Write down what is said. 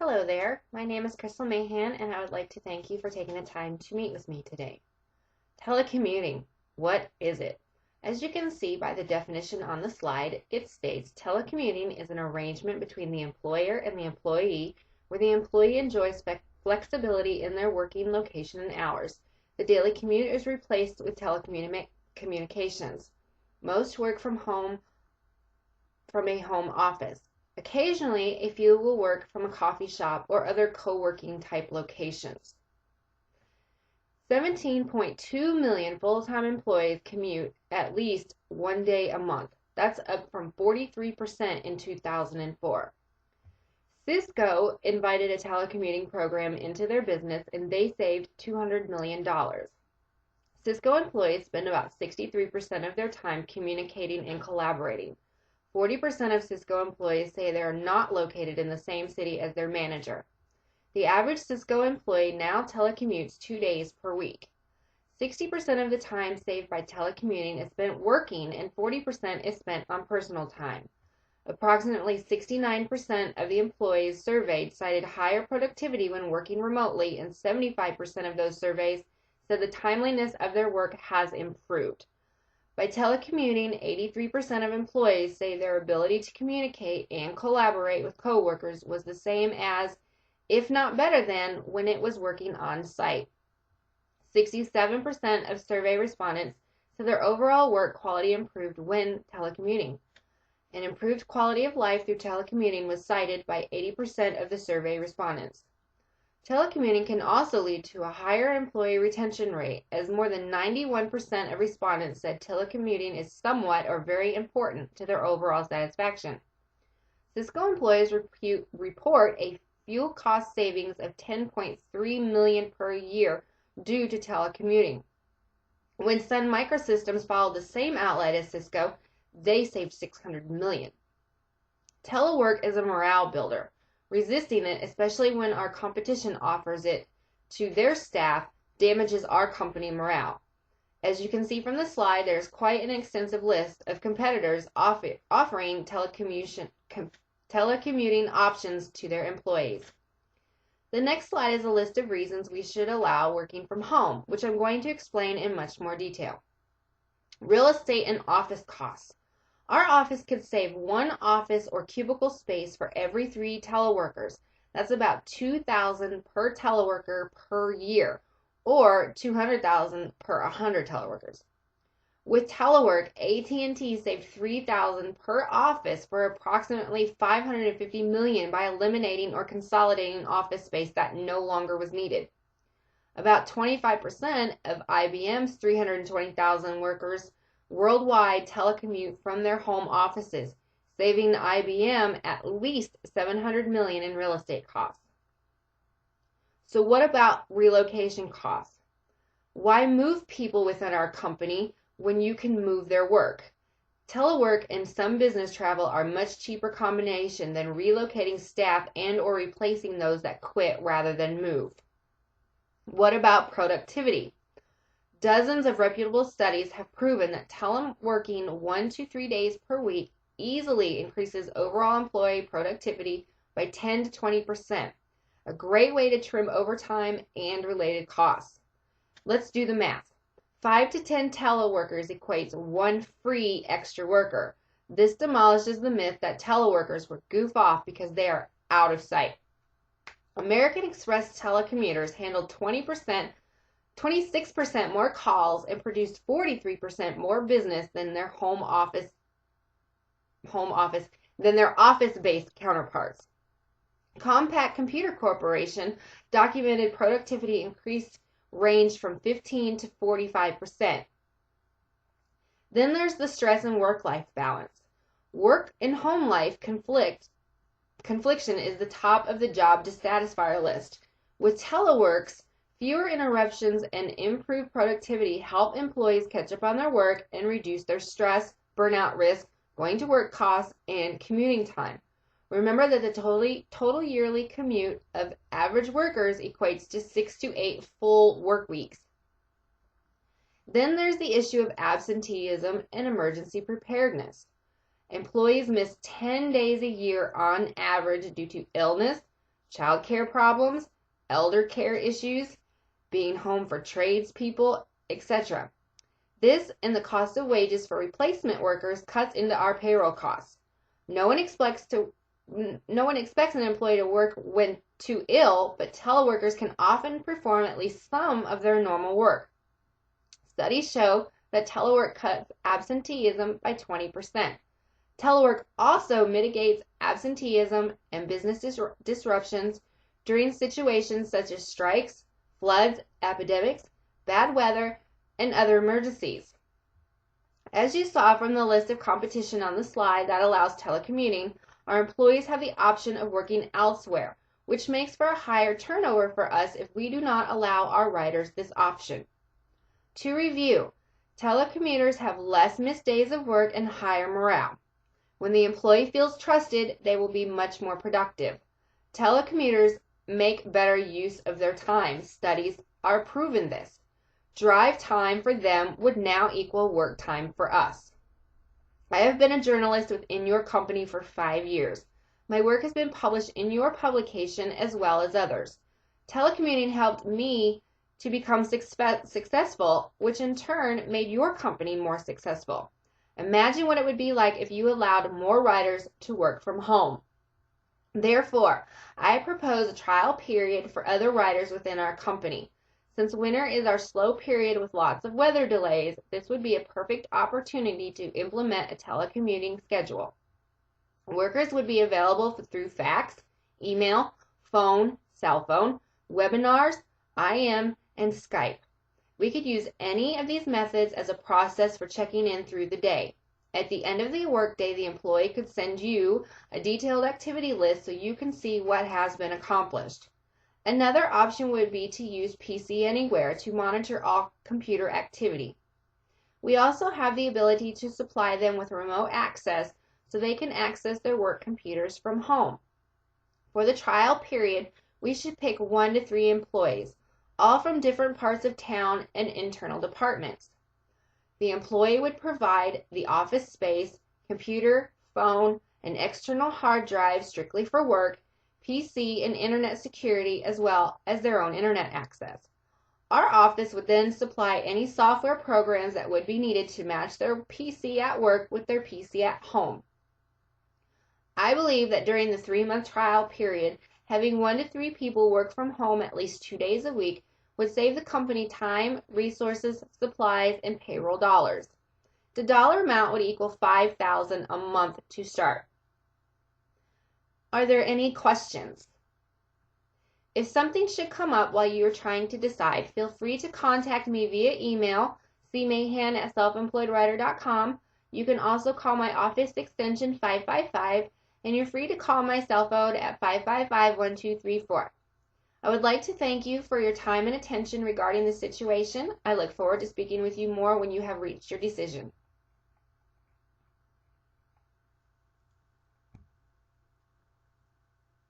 Hello there, my name is Crystal Mahan and I would like to thank you for taking the time to meet with me today. Telecommuting, what is it? As you can see by the definition on the slide, it states telecommuting is an arrangement between the employer and the employee where the employee enjoys flexibility in their working location and hours. The daily commute is replaced with telecommunications. Most work from a home office. Occasionally, a few will work from a coffee shop or other co-working type locations. 17.2 million full-time employees commute at least one day a month. That's up from 43% in 2004. Cisco invited a telecommuting program into their business and they saved $200 million. Cisco employees spend about 63% of their time communicating and collaborating. 40% of Cisco employees say they are not located in the same city as their manager. The average Cisco employee now telecommutes 2 days per week. 60% of the time saved by telecommuting is spent working and 40% is spent on personal time. Approximately 69% of the employees surveyed cited higher productivity when working remotely, and 75% of those surveys said the timeliness of their work has improved. By telecommuting, 83% of employees say their ability to communicate and collaborate with coworkers was the same as, if not better than, when it was working on site. 67% of survey respondents said their overall work quality improved when telecommuting. An improved quality of life through telecommuting was cited by 80% of the survey respondents. Telecommuting can also lead to a higher employee retention rate, as more than 91% of respondents said telecommuting is somewhat or very important to their overall satisfaction. Cisco employees report a fuel cost savings of $10.3 million per year due to telecommuting. When Sun Microsystems followed the same outlet as Cisco, they saved $600 million. Telework is a morale builder. Resisting it, especially when our competition offers it to their staff, damages our company morale. As you can see from the slide, there's quite an extensive list of competitors offering telecommuting options to their employees. The next slide is a list of reasons we should allow working from home, which I'm going to explain in much more detail. Real estate and office costs. Our office could save one office or cubicle space for every 3 teleworkers. That's about $2,000 per teleworker per year, or $200,000 per 100 teleworkers. With telework, AT&T saved $3,000 per office for approximately $550 million by eliminating or consolidating office space that no longer was needed. About 25% of IBM's 320,000 workers worldwide telecommute from their home offices, saving IBM at least $700 million in real estate costs. So what about relocation costs? Why move people within our company when you can move their work? Telework and some business travel are much cheaper combination than relocating staff and or replacing those that quit rather than move. What about productivity? Dozens of reputable studies have proven that teleworking 1 to 3 days per week easily increases overall employee productivity by 10 to 20%, a great way to trim overtime and related costs. Let's do the math. 5 to 10 teleworkers equates 1 free extra worker. This demolishes the myth that teleworkers would goof off because they are out of sight. American Express telecommuters handled 26% more calls and produced 43% more business than their office-based counterparts. Compaq Computer Corporation documented productivity increase ranged from 15 to 45%. Then there's the stress and work-life balance. Work and home life confliction is the top of the job dissatisfier list. With teleworks, fewer interruptions and improved productivity help employees catch up on their work and reduce their stress, burnout risk, going to work costs, and commuting time. Remember that the total yearly commute of average workers equates to 6 to 8 full work weeks. Then there's the issue of absenteeism and emergency preparedness. Employees miss 10 days a year on average due to illness, child care problems, elder care issues, being home for tradespeople, etc. This and the cost of wages for replacement workers cuts into our payroll costs. No one expects an employee to work when too ill, but teleworkers can often perform at least some of their normal work. Studies show that telework cuts absenteeism by 20%. Telework also mitigates absenteeism and business disruptions during situations such as strikes, floods, epidemics, bad weather, and other emergencies. As you saw from the list of competition on the slide that allows telecommuting, our employees have the option of working elsewhere, which makes for a higher turnover for us if we do not allow our riders this option. To review, telecommuters have less missed days of work and higher morale. When the employee feels trusted, they will be much more productive. Telecommuters make better use of their time. Studies are proving this. Drive time for them would now equal work time for us. I have been a journalist within your company for 5 years. My work has been published in your publication as well as others. Telecommuting helped me to become successful, which in turn made your company more successful. Imagine what it would be like if you allowed more riders to work from home. Therefore, I propose a trial period for other riders within our company. Since winter is our slow period with lots of weather delays, this would be a perfect opportunity to implement a telecommuting schedule. Workers would be available through fax, email, phone, cell phone, webinars, IM, and Skype. We could use any of these methods as a process for checking in through the day. At the end of the workday, the employee could send you a detailed activity list so you can see what has been accomplished. Another option would be to use PC Anywhere to monitor all computer activity. We also have the ability to supply them with remote access so they can access their work computers from home. For the trial period, we should pick 1 to 3 employees, all from different parts of town and internal departments. The employee would provide the office space, computer, phone, and external hard drive strictly for work, PC and internet security, as well as their own internet access. Our office would then supply any software programs that would be needed to match their PC at work with their PC at home. I believe that during the 3-month trial period, having 1 to 3 people work from home at least 2 days a week would save the company time, resources, supplies, and payroll dollars. The dollar amount would equal $5,000 a month to start. Are there any questions? If something should come up while you are trying to decide, feel free to contact me via email, cmahan@selfemployedwriter.com. You can also call my office extension 555, and you're free to call my cell phone at 555-1234. I would like to thank you for your time and attention regarding the situation. I look forward to speaking with you more when you have reached your decision.